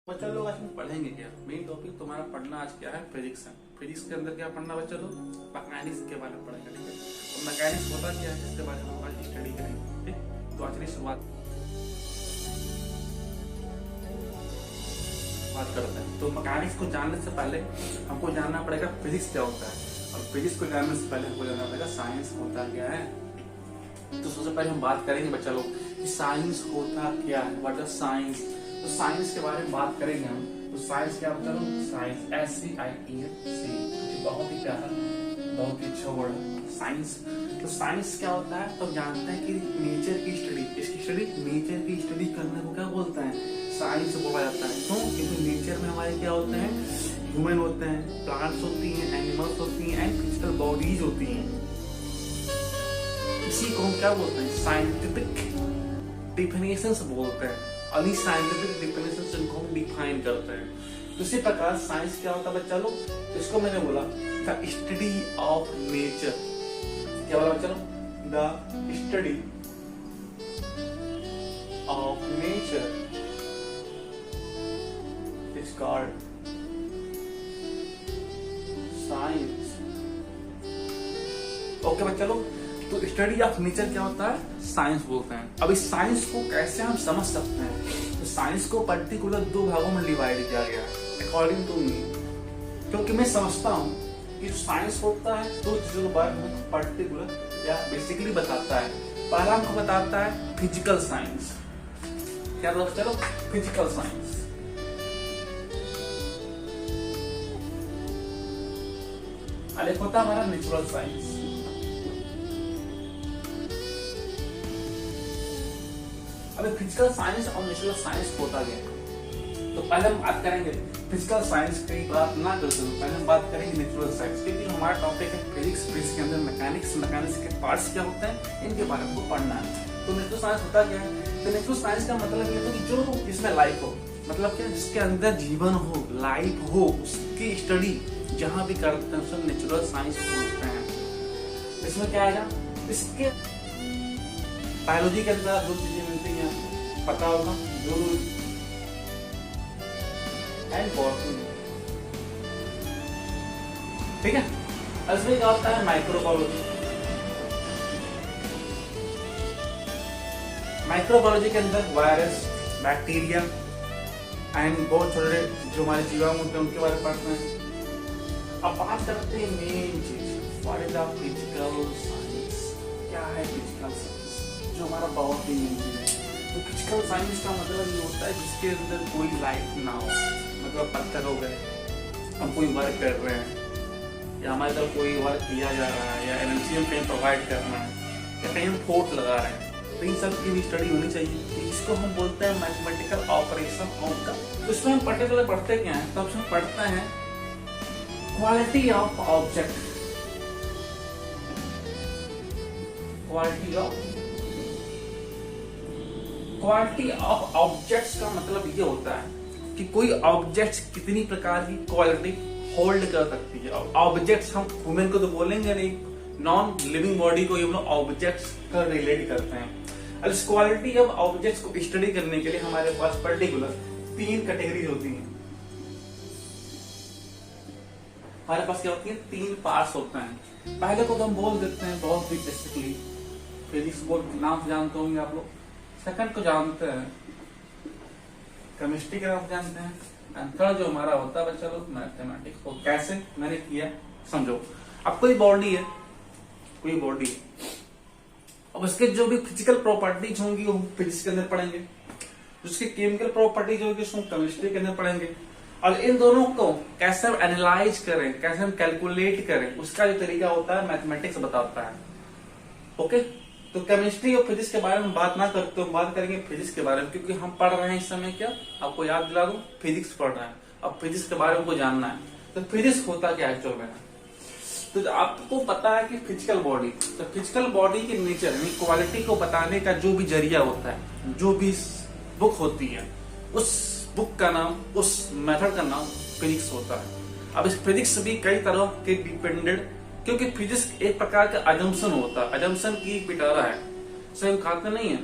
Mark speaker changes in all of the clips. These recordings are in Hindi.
Speaker 1: बच्चा लोग आज हम पढ़ेंगे क्या। मेन टॉपिक तुम्हारा पढ़ना आज क्या है, फिजिक्स है। फिजिक्स के अंदर क्या पढ़ना बच्चा लोग, मैकेनिक्स के बारे में पढ़ेंगे। ठीक है, तो मैकेनिक्स होता क्या है इसके बारे में हम आज स्टडी करेंगे। ठीक, तो आज की शुरुआत बात करते हैं। तो मैकेनिक्स को जानने से पहले हमको जानना पड़ेगा फिजिक्स क्या होता है, और फिजिक्स को जानने से पहले हमको जानना पड़ेगा साइंस होता क्या है। तो सबसे पहले हम बात करेंगे बच्चा लोग कि साइंस होता क्या है, व्हाट इज साइंस। तो साइंस के बारे में बात करेंगे हम। तो साइंस क्या बता रहा हूँ, साइंस SCIENC, बहुत ही प्यारा, बहुत ही अच्छा वर्ड है साइंस। तो साइंस क्या होता है, तो जानते हैं कि नेचर की स्टडी, इसकी स्टडी, नेचर की स्टडी करने को क्या बोलता है, साइंस बोला जाता है। क्यों? क्योंकि नेचर में हमारे क्या होते हैं, ह्यूमन होते हैं, प्लांट्स होती हैं, एनिमल्स होती हैं, एंड फिजिकल बॉडीज होती हैं। इसी को हम क्या बोलते हैं, साइंटिफिक डिफिनेशंस बोलते हैं। अभी साइंटिफिक डिफिनेशन से इनको हम डिफाइन करते हैं। तो इसी प्रकार साइंस क्या होता है बच्चा लोग, तो इसको मैंने बोला द स्टडी ऑफ नेचर। क्या बोला बच्चा लोग, the study of nature is called science. Okay बच्चा लोग, तो स्टडी ऑफ नेचर क्या होता है, साइंस बोलते हैं। अब इस साइंस को कैसे हम समझ सकते हैं, तो साइंस को पर्टिकुलर दो भागों में डिवाइड किया गया है अकॉर्डिंग टू मी। क्योंकि मैं समझता हूँ कि जो साइंस होता है दो चीजों के बारे में पर्टिकुलर या बेसिकली बताता है। पहला हमको बताता है फिजिकल साइंस। क्या मतलब, चलो फिजिकल साइंस। और एक होता है हमारा नेचुरल साइंस। अब फिजिकल साइंस और नेचुरल साइंस होता गया है। तो पहले हम बात करेंगे फिजिकल साइंस की बात ना करते हुए पहले हम बात करेंगे नेचुरल साइंस, क्योंकि हमारा टॉपिक है फिजिक्स। फिजिक्स के अंदर मैकेनिक्स, मैकेनिक्स के पार्ट्स क्या होते हैं, इनके बारे में पढ़ना है। तो नेचुरल साइंस होता क्या है, तो नेचुरल साइंस का मतलब ये है कि जो जिसमें लाइफ हो, मतलब क्या, जिसके अंदर जीवन हो, लाइफ हो, उसकी स्टडी जहां भी करते हैं सब नेचुरल साइंस बोलते हैं। इसमें क्या आएगा, इसके बायोलॉजी के अंदर दो चीजें मिलती हैं, पता होगा, जूलॉजी एंड बॉटनी। ठीक है, इसमें क्या होता है, माइक्रोबायोलॉजी। माइक्रोबायोलॉजी के अंदर वायरस, बैक्टीरिया एंड बहुत छोटे जो हमारे जीवाणु होते हैं उनके बारे में पढ़ते हैं। अब बात करते हैं मेन चीज, what is the physical science. क्या है फिजिकल साइंस, जो हमारा बहुत ही मेन चीज है। तो फिजिकल साइंस का मतलब ये होता है जिसके अंदर कोई लाइफ ना हो, मतलब पत्थर हो गए, हम कोई वर्क कर रहे हैं या हमारे तरफ कोई वर्क किया जा रहा है या एनर्जी हम कहीं प्रोवाइड करना है या कहीं हम फोर्स लगा रहे हैं, तो इन सब की भी स्टडी होनी चाहिए। इसको हम बोलते हैं मैथमेटिकल ऑपरेशन ऑफ द। तो इसमें हम पर्टिकुलर पढ़ते क्या है, तो हम पढ़ते हैं quality of object. Quality of objects का मतलब ये होता है कि कोई ऑब्जेक्ट्स कितनी प्रकार की क्वालिटी होल्ड कर सकती है। ऑब्जेक्ट्स हम ह्यूमन को तो बोलेंगे नहीं, नॉन लिविंग बॉडी को ये लोग ऑब्जेक्ट्स का रिलेट करते हैं। अब इस क्वालिटी ऑफ ऑब्जेक्ट्स को स्टडी करने के लिए हमारे पास पर्टिकुलर तीन कैटेगरीज होती हैं। हमारे पास क्या होती है, तीन पार्ट्स होते हैं। पहले को तो हम बोल देते हैं बहुत ही बेसिकली फिजिक्स बोर्ड नाम जानते होंगे आप लोग। सेकंड को जानते हैं केमिस्ट्री के नाम जानते हैं, एंड थर्ड जो हमारा होता है बच्चा लोग मैथमेटिक्स। को कैसे मैंने किया समझो। अब कोई बॉडी है, कोई बॉडी है, अब उसके जो भी फिजिकल प्रॉपर्टीज होंगी वो फिजिक्स के अंदर पढ़ेंगे, उसकी केमिकल प्रॉपर्टीज होगी उसको केमिस्ट्री के अंदर पढ़ेंगे। और इन दोनों को कैसे हम एनालाइज करें, कैसे हम कैलकुलेट करें, उसका जो तरीका होता है मैथमेटिक्स बताता है। ओके, तो केमिस्ट्री और फिजिक्स के बारे में बात ना करते हो, बात करेंगे फिजिक्स के बारे में, क्योंकि हम पढ़ रहे हैं इस समय क्या, आपको याद दिला दूं, फिजिक्स पढ़ रहे हैं। अब फिजिक्स के बारे में को जानना है, तो फिजिक्स होता क्या एक्चुअल में। तो आपको पता है कि फिजिकल बॉडी, तो फिजिकल बॉडी की नेचर यानी क्वालिटी को बताने का जो भी जरिया होता है, जो भी बुक होती है, उस बुक का नाम, उस मेथड का नाम फिजिक्स होता है। अब इस फिजिक्स भी कई तरह के डिपेंडेड, क्योंकि फिजिक्स एक प्रकार का अजम्पशन होता है, अजम्पशन की पिटारा है, सही खाते नहीं है।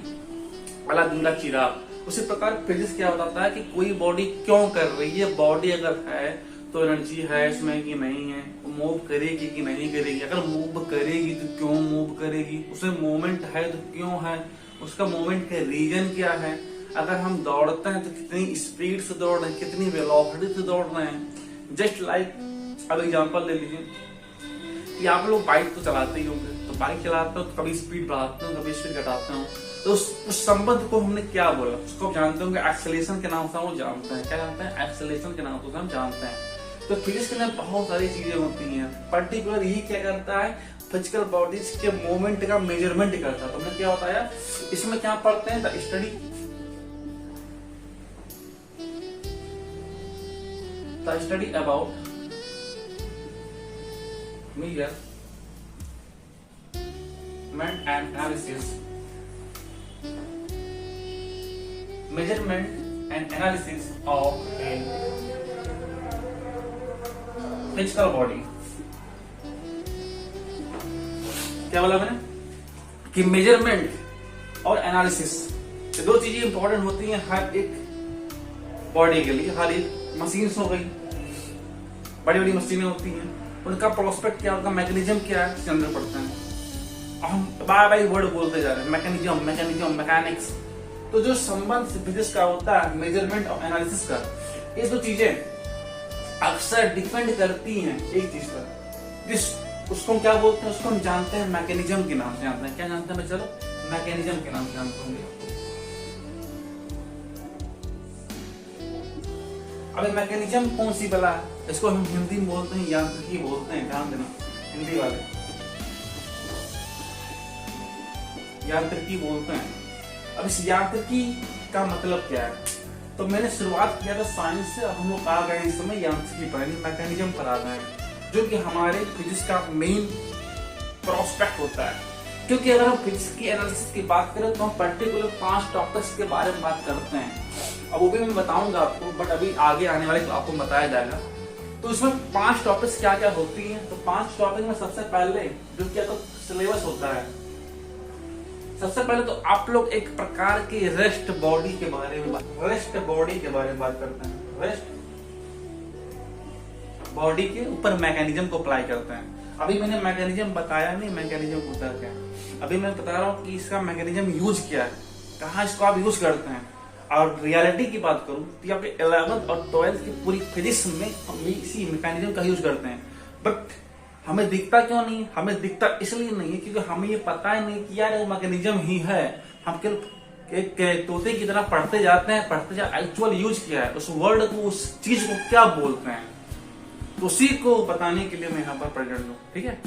Speaker 1: अलादीन का चिराग, उसी प्रकार फिजिक्स क्या बताता है कि कोई बॉडी क्यों कर रही है, बॉडी अगर है तो एनर्जी है इसमें कि नहीं है, मूव करेगी कि नहीं करेगी, अगर मूव करेगी तो क्यों मूव करेगी, उसमें मूवमेंट है तो क्यों है, उसका मूवमेंट का रीजन क्या है, अगर हम दौड़ते हैं तो कितनी स्पीड से दौड़ रहे हैं, कितनी वेलोसिटी से दौड़ रहे हैं। जस्ट लाइक अब एग्जांपल ले लीजिए कि आप लोग बाइक तो चलाते ही होंगे, तो बाइक चलाते हो तो कभी स्पीड बढ़ाते हो कभी स्पीड घटाते हो, तो उस संबंध को हमने क्या बोला, उसको आप जानते होंगे एक्सेलरेशन के नाम से हम जानते हैं। क्या जानते हैं? एक्सेलरेशन के नाम से हम जानते हैं। तो फिजिक्स के अंदर बहुत सारी चीजें होती हैं, पर्टिकुलर ये क्या करता है, फिजिकल बॉडीज के मूवमेंट का मेजरमेंट करता है। तो हमने क्या बताया, इसमें क्या पढ़ते हैं, the study about measurement and analysis of a physical body। क्या बोला मैंने कि मेजरमेंट और एनालिसिस ये दो चीजें इंपॉर्टेंट होती हैं हर एक बॉडी के लिए। हर एक मशीन्स हो गई, बड़ी बड़ी मशीनें होती हैं, उनका प्रोस्पेक्ट क्या, उनका मैकेनिज्म क्या है, इसके अंदर पढ़ते हैं। हम बार बार वर्ड बोलते जा रहे हैं, मैकेनिज्म, मैकेनिक्स। तो जो संबंध फिजिक्स का होता है मेजरमेंट और एनालिसिस का, ये दो चीजें अक्सर डिपेंड करती हैं एक चीज पर, उसको हम क्या बोलते हैं, उसको हम जानते हैं मैकेनिज्म के नाम से जानते हैं। क्या जानते हैं? चलो मैकेनिज्म के नाम से जानते होंगे। अबे मैकेनिज्म कौन सी बला है, इसको हम हिंदी में बोलते हैं यांत्रिकी बोलते हैं, ध्यान देना हिंदी वाले, यांत्रिकी बोलते हैं। अब इस यांत्रिकी का मतलब क्या है, तो मैंने शुरुआत किया था साइंस से, अब हम लोग आ गए इस समय यांत्रिकी पर, मैकेनिज्म पर आ गए, जो कि हमारे फिजिक्स का मेन प्रोस्पेक्ट होता है। क्योंकि अगर हम फिजिक्स की एनालिसिस की बात करें तो हम पर्टिकुलर 5 टॉपिक्स के बारे में बात करते हैं। अब वो भी मैं बताऊंगा आपको, बट अभी आगे आने वाले तो आपको बताया जाएगा। तो इसमें 5 टॉपिक्स क्या क्या होती हैं, तो 5 टॉपिक में सबसे पहले जो क्या तो सिलेबस होता है, सबसे पहले तो आप लोग एक प्रकार की रेस्ट बॉडी के बारे में बात करते हैं। रेस्ट बॉडी के ऊपर मैकेनिज्म को अप्लाई करते हैं। अभी मैंने मैकेनिज्म बताया नहीं, मैकेनिज्म होता क्या है, अभी मैं बता रहा हूँ कि इसका मैकेनिज्म यूज क्या है, कहाँ इसको आप यूज करते हैं। और रियलिटी की बात करूं तो आपके 11th और 12th की पूरी फिजिक्स में हम इसी मैकेनिज्म का यूज करते हैं। बट हमें दिखता क्यों नहीं, हमें दिखता इसलिए नहीं है क्योंकि हमें ये पता ही नहीं कि यार वो मैकेनिज्म ही है। हम केवल एक तोते की तरह पढ़ते जाते हैं, एक्चुअल यूज क्या है, उस वर्ड को, उस चीज को क्या बोलते हैं, तो उसी को बताने के लिए मैं यहाँ पर प्रेजेंट हूँ। ठीक है,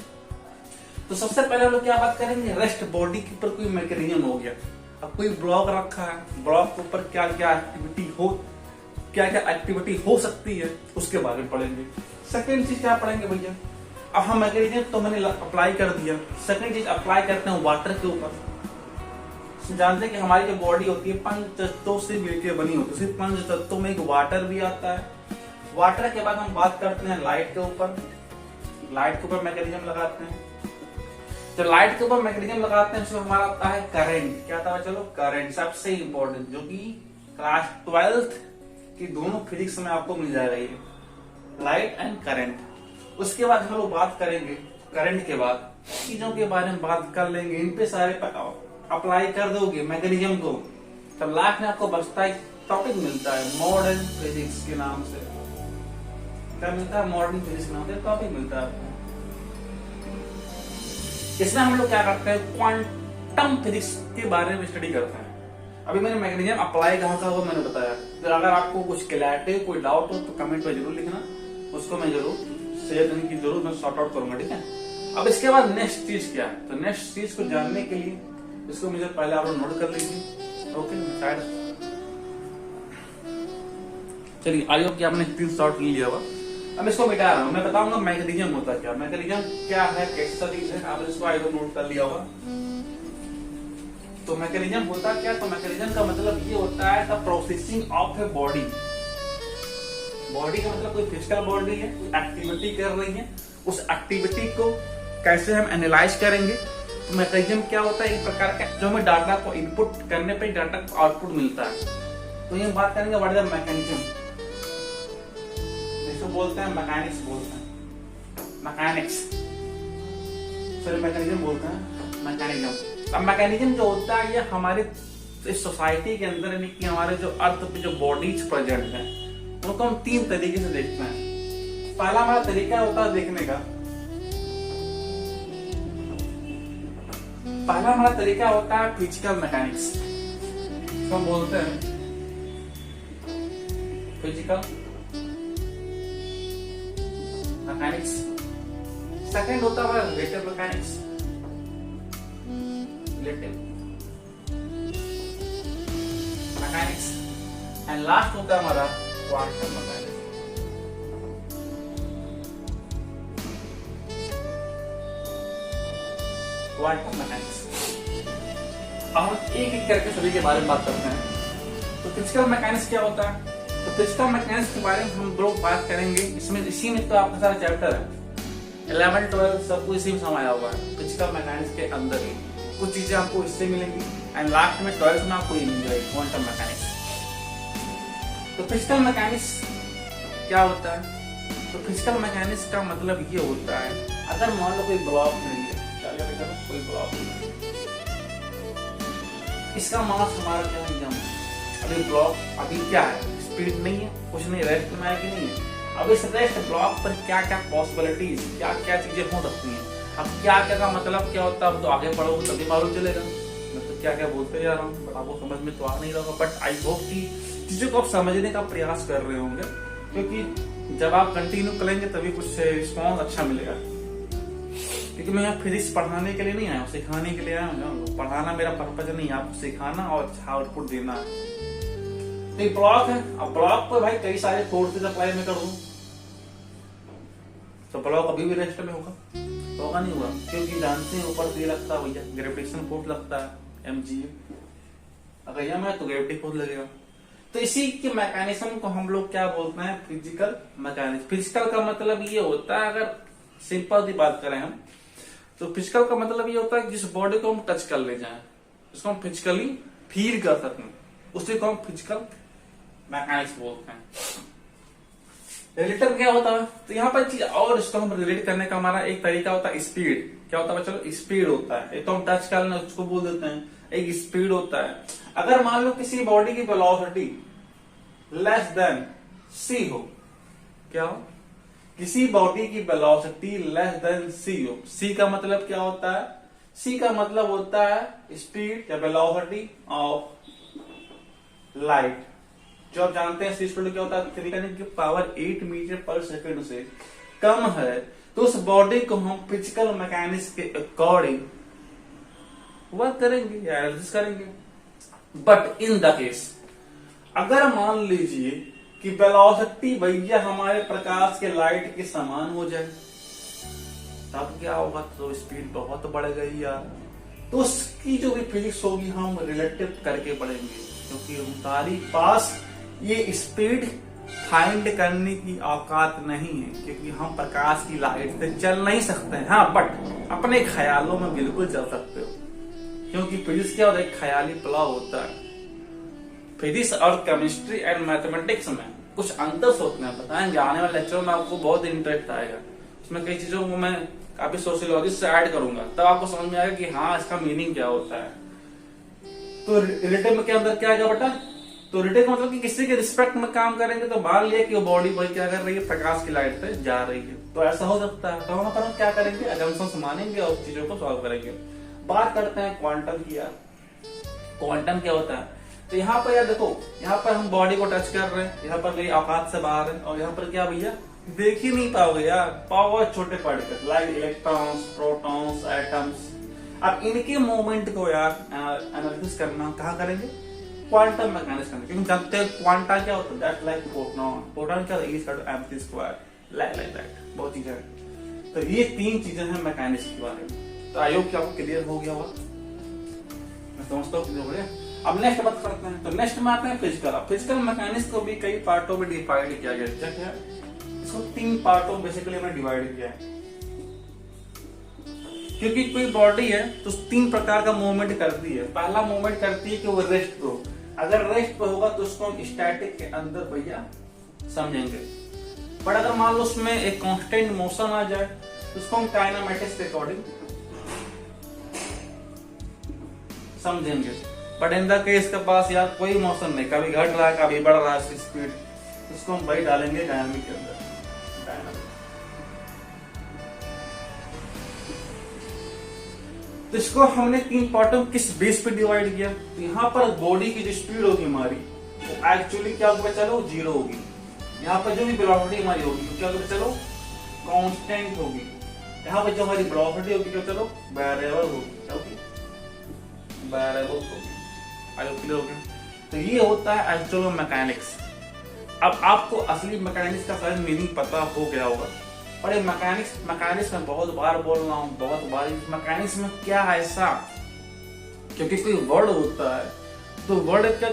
Speaker 1: तो सबसे पहले हम लोग क्या बात करेंगे, रेस्ट बॉडी के ऊपर कोई मैकेनिज्म हो गया। अब कोई ब्लॉक रखा है, ब्लॉक के ऊपर क्या क्या एक्टिविटी हो सकती है, उसके बारे में पढ़ेंगे। सेकेंड चीज क्या पढ़ेंगे भैया, अब हम मैकेनिज्म तो मैंने अप्लाई कर दिया, सेकेंड चीज अप्लाई करते हैं वाटर के ऊपर। जानते हैं कि हमारी जो बॉडी होती है 5 तत्वों से मिलकर बनी होती है, सिर्फ 5 तत्वों में एक वाटर भी आता है। वाटर के बाद हम बात करते हैं लाइट के ऊपर, लाइट के ऊपर मैकेनिज्म लगाते हैं। तो लाइट के ऊपर मैकेनिज्म लगाते हैं, उसमें हमारा आता है करंट। क्या आता है, चलो करंट सबसे इंपॉर्टेंट, जो कि क्लास 12th की दोनों फिजिक्स में आपको मिल जाएगा, ये लाइट एंड करंट। उसके बाद हम लोग बात करेंगे करंट के बाद चीजों के बारे में बात कर लेंगे, इन पे सारे अप्लाई कर दोगे मैकेनिज्म को, तब लास्ट में आपको बचता है टॉपिक मिलता है मॉडर्न फिजिक्स के नाम से। क्या मिलता है, मॉडर्न फिजिक्स के नाम से टॉपिक मिलता है आपको। इसमें हम लोग क्या करते हैं, क्वांटम फिजिक्स के बारे में स्टडी करते हैं। अभी मैंने मैकेनिज्म अप्लाई कहाँ का वो मैंने बताया। तो अगर आपको कुछ क्लैरिटी कोई डाउट हो तो कमेंट में जरूर लिखना, उसको मैं जरूर शेयर करने की जरूर मैं सॉर्ट आउट करूंगा। ठीक है, अब इसके बाद नेक्स्ट चीज क्या है, तो नेक्स्ट चीज को जानने के लिए इसको मुझे पहले आप लोग नोट कर लीजिए। ओके, चलिए आई होप कि आपने स्क्रीनशॉट लिया होगा। अब इसको मिटा रहा हूं, मैं बताऊंगा मैकेनिज्म होता क्या, मैकेनिज्म क्या है, कैसा चीज है, आप इसको आई होप नोट कर लिया होगा। तो मैकेनिज्म होता क्या, तो मैकेनिज्म का मतलब ये होता है the processing of a body. Body का मतलब कोई फिजिकल बॉडी है, एक्टिविटी कर रही है, उस एक्टिविटी को कैसे हम एनालाइज करेंगे। तो मैकेनिज्म क्या होता है, एक प्रकार का जो हमें डाटा को इनपुट करने पे डाटा को आउटपुट मिलता है। तो ये बात करेंगे व्हाट इज द मैकेनिज्म, इसको बोलते हैं मैकेनिक्स, बोलते हैं मैकेनिक्स, सॉरी मैकेनिज्म बोलते हैं मैकेनिज्म। अब मैकेनिज्म जो होता है ये हमारे इस सोसाइटी के अंदर यानी कि हमारे जो अर्थ पे जो बॉडीज प्रेजेंट है उनको हम तीन तरीके से देखते हैं। पहला हमारा तरीका होता है देखने का, पहला हमारा तरीका होता है फिजिकल मैकेनिक्स, इसको हम बोलते हैं फिजिकल मैकेनिक्स। सेकंड होता है relative mechanics, relative mechanics, and last होता है हमारा क्वांटम मैकेनिक्स। Quantum mechanics. अब हम एक एक करके सभी के बारे में बात करते हैं। तो फिजिकल मैकेनिक्स क्या होता है? तो फिजिकल मैकेनिक्स के बारे में हम लोग बात करेंगे। इसमें इसी में तो आपका सारा चैप्टर है, 11, 12 सब कुछ इसी में समाया हुआ है फिजिकल मैकेनिक्स के अंदर ही। कुछ चीजें आपको इससे मिलेंगी एंड लास्ट में 12th में आपको ये मिल जाएगी क्वांटम मैकेनिक्स। तो फिजिकल मैकेनिक्स क्या होता है? तो फिजिकल मैकेनिक्स का मतलब ये होता है अगर मान लो कोई ब्लॉक नहीं है, कोई ब्लॉक नहीं, इसका मास हमारा क्या है, अभी ब्लॉक अभी क्या है, स्पीड नहीं है, कुछ नहीं, रेस्ट में है कि नहीं है। अब इस रेस्ट ब्लॉक पर क्या क्या पॉसिबिलिटीज, क्या क्या चीजें हो सकती हैं। अब क्या क्या का मतलब क्या होता है, अब तो आगे पढ़ोगे तभी मालूम चलेगा। मैं तो क्या क्या बोलते जा रहा हूँ बट आपको समझ में तो आ नहीं रहा, बट आई होप कि चीजों को आप समझने का प्रयास कर रहे होंगे, क्योंकि जब आप कंटिन्यू करेंगे तभी कुछ रिस्पॉन्स अच्छा मिलेगा। क्योंकि मैं यहाँ फिजिक्स पढ़ाने के लिए नहीं आया हूँ, सिखाने के लिए आया हूँ। पढ़ाना मेरा पर्पज नहीं है, आपको सिखाना और अच्छा आउटपुट देना है। तो ब्लॉक है, अब ब्लॉक पर भाई कई सारे फोर्सेज अप्लाई में कर दूं तो ब्लॉक अभी भी रेस्ट में होगा नहीं होगा, क्योंकि जानते हैं ऊपर ये लगता है भैया ग्रेविटेशन फोर्स लगता है mg, अगर यह मैं तो ग्रेविटी फोर्स लगेगा। तो इसी के मैकेनिज्म को हम लोग क्या बोलते हैं, फिजिकल मैकेनिज्म। फिजिकल का मतलब ये होता है, अगर सिंपल सी बात करें हम तो फिजिकल का मतलब ये होता है जिस बॉडी को हम टच कर ले जाएं, उसको हम फिजिकली फील कर सकें, उसी को हम फिजिकल मैकेनिक्स बोलते हैं। रिलेटिव क्या होता है? तो यहाँ पर चीज और इसको हम रिलेट करने का हमारा एक तरीका होता है स्पीड। क्या होता है? चलो स्पीड होता है, एक तो हम टच कर लें उसको बोल देते हैं, एक स्पीड होता है। अगर मान लो किसी बॉडी की वेलोसिटी लेस देन c हो, क्या हो, किसी बॉडी की वेलोसिटी लेस देन c हो, c का मतलब क्या होता है? c का मतलब होता है स्पीड या वेलोसिटी ऑफ लाइट। जो आप जानते हैं c क्या होता है, 3 की पावर 8 मीटर पर सेकंड से कम है, तो उस बॉडी को हम फिजिकल मैकेनिक्स के अकॉर्डिंग वर्क करेंगे या एनालिसिस करेंगे। बट इन द केस अगर मान लीजिए कि वेलोसिटी भैया हमारे प्रकाश के लाइट के समान हो जाए, तब क्या होगा? तो स्पीड बहुत बढ़ गई यार, तो उसकी जो भी फिजिक्स होगी हम रिलेटिव करके पढ़ेंगे, क्योंकि हमारे पास ये स्पीड फाइंड करने की औकात नहीं है, क्योंकि हम प्रकाश की लाइट से चल नहीं सकते हैं। हाँ, बट अपने ख्यालों में बिल्कुल चल सकते हो, क्योंकि फिजिक्स क्या होता है, ख्याली प्लाव होता है। फिजिक्स और केमिस्ट्री एंड मैथमेटिक्स में कुछ अंतर होते हैं, बताएंगे आने वाले लेक्चर में, आपको बहुत इंटरेस्ट आएगा। उसमें कई चीजों को मैं काफी सोशियोलॉजी से ऐड करूंगा, तब आपको समझ में आएगा कि हाँ इसका मीनिंग क्या होता है। तो रिलेटिव में क्या अंदर क्या आएगा बेटा? तो रिलेटिव मतलब कि किसी के रिस्पेक्ट में काम करेंगे, तो मान लिया कि वो बॉडी भाई क्या कर रही है, प्रकाश की लाइट से जा रही है, तो ऐसा हो सकता है। तो वहां पर हम क्या करेंगे, अजम्पशंस मानेंगे और चीजों को सॉल्व करेंगे। बात करते हैं क्वांटम की यार। क्वांटम क्या होता है? तो यहाँ पर यार देखो, यहाँ पर हम बॉडी को टच कर रहे हैं, यहाँ पर कहीं औकात से बाहर है, और यहाँ पर क्या भैया देख ही नहीं पाओगे यार, पावर छोटे particle like electrons, protons, atoms. अब इनके मूवमेंट को यार एनालिसिस करना कहाँ करेंगे? क्वांटम मैकेनिक्स करेंगे, क्योंकि जानते हैं क्वांटा क्या होता है, दैट लाइक प्रोटॉन। प्रोटॉन क्या होता है? mc², लाइक दैट, बहुत चीजें हैं। तो ये 3 चीजें हैं मैकेनिक्स के बारे में। तो आई होप कि आपको क्लियर हो गया होगा, मैं समझता हूँ क्लियर हो गया। अब नेक्स्ट बात करते हैं, तो नेक्स्ट में आते हैं फिजिकल। फिजिकल मैकेनिक्स को भी कई पार्टों में डिवाइड किया गया है। क्या है? इसको 3 पार्टों में बेसिकली हमने डिवाइड किया है, क्योंकि कोई बॉडी है तो 3 प्रकार का मूवमेंट करती है। पहला मूवमेंट करती है कि वो रेस्ट लो। अगर रेस्ट पे होगा तो उसको हम स्टैटिक के अंदर भैया समझेंगे। बट अगर मान लो उसमें एक कांस्टेंट मोशन आ जाए तो उसको हम काइनेमेटिक्स के अकॉर्डिंग समझेंगे। बट इन द केस के पास यार कोई मोशन नहीं, कभी घट रहा है कभी बढ़ रहा है इसकी स्पीड, उसको हम वही डालेंगे डायनामिक के अंदर। तो इसको हमने 3 पार्ट में किस बेस पे डिवाइड किया? तो यहाँ पर बॉडी की जो स्पीड होगी हमारी वो एक्चुअली क्या होगा चलो 0 होगी। यहाँ पर जो भी वेलोसिटी हमारी होगी तो क्या होगा चलो कांस्टेंट होगी। यहाँ पर जो हमारी वेलोसिटी होगी क्या चलो वेरिएबल होगी, क्या होगी वेरिएबल होगी। आयो क्लियर हो गया? तो ये होता है एक्चुअल मैकेनिक्स। अब आपको असली मैकेनिक्स का शायद मीनिंग पता हो गया होगा, और ये मैकेनिक्स में बहुत बार बोल रहा हूँ, बहुत बार मैकेनिक्स में क्या है ऐसा, क्योंकि कोई वर्ड होता है तो वर्ड का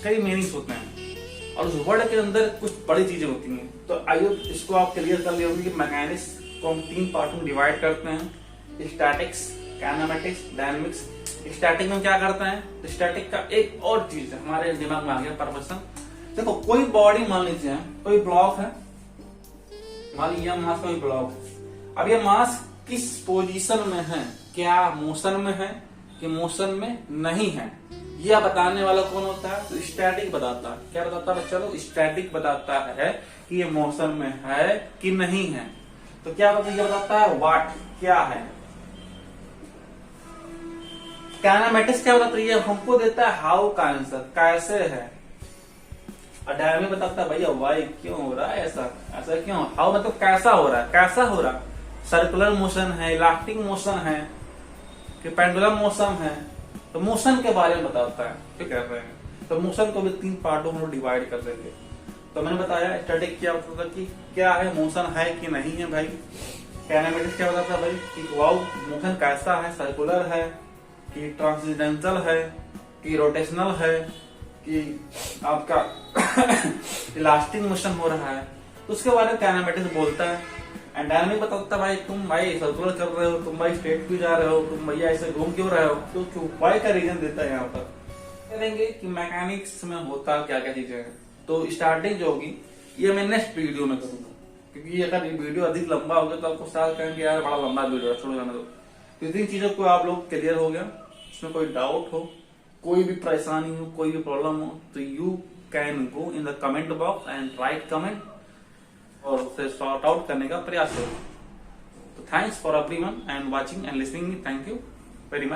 Speaker 1: कई मीनिंग्स होते हैं और उस वर्ड के अंदर कुछ बड़ी चीजें होती हैं। तो आइए इसको आप क्लियर कर लिया होगी कि मैकेनिक्स को हम 3 पार्ट में डिवाइड करते हैं, स्टैटिक्स, काइनेमेटिक्स, डायनामिक्स। स्टैटिक में क्या करते हैं? तो स्टैटिक का एक और चीज हमारे दिमाग में आ गया परमिशन। देखो कोई बॉडी मान लीजिए कोई ब्लॉक है, मान लीजिए मास का ब्लॉक है। अब ये मास किस पोजीशन में है, क्या मोशन में है कि मोशन में नहीं है, यह बताने वाला कौन होता है? तो स्टैटिक बताता है। क्या बताता है? चलो स्टैटिक बताता है कि ये मोशन में है कि नहीं है। तो क्या बताता है? व्हाट, क्या है। काइनेमेटिक्स क्या बताता है? ये हमको देता है हाउ का आंसर, कैसे है। और डायनामिक बताता है भैया वाई, क्यों हो रहा है ऐसा, ऐसा क्यों। हाउ मतलब कैसा हो रहा है, कैसा हो रहा है, सर्कुलर मोशन है, इलास्टिक मोशन है कि पेंडुलम मोशन है। तो मोशन के बारे में बताता है, क्या कह रहे हैं। तो मोशन को भी 3 पार्टों में डिवाइड कर देंगे। तो मैंने बताया स्टैटिक क्या होता है कि क्या है, मोशन है कि नहीं है भाई। काइनेमेटिक्स क्या बताता है भाई कि वाओ मोशन कैसा है, सर्कुलर है कि ट्रांसेंडेंटल है कि रोटेशनल है कि आपका इलास्टिक मोशन हो रहा है। तो उसके बारे में काइनेमेटिक्स बोलता है। एंड डायनामिक बताता है भाई तुम भाई सर्कुलर कर रहे हो, तुम भाई स्ट्रेट क्यों जा रहे हो, तुम भैया ऐसे घूम क्यों रहे हो, तो क्यों वाई का रीजन देता है। यहाँ पर करेंगे कि मैकेनिक्स में होता क्या क्या चीजें हैं। तो स्टार्टिंग जो होगी ये मैं नेक्स्ट वीडियो में करूंगा, क्योंकि अगर ये वीडियो अधिक लंबा हो गया तो आपको साथ कहेंगे यार बड़ा लंबा वीडियो है, छोड़ जाने दो। तो 3 चीजों को आप लोग क्लियर हो गया। इसमें कोई डाउट हो, कोई भी परेशानी हो, कोई भी प्रॉब्लम हो तो you can go in the comment box and right comment और उसे सॉर्ट आउट करने का प्रयास करो। तो thanks for everyone and watching and listening me. Thank you very much.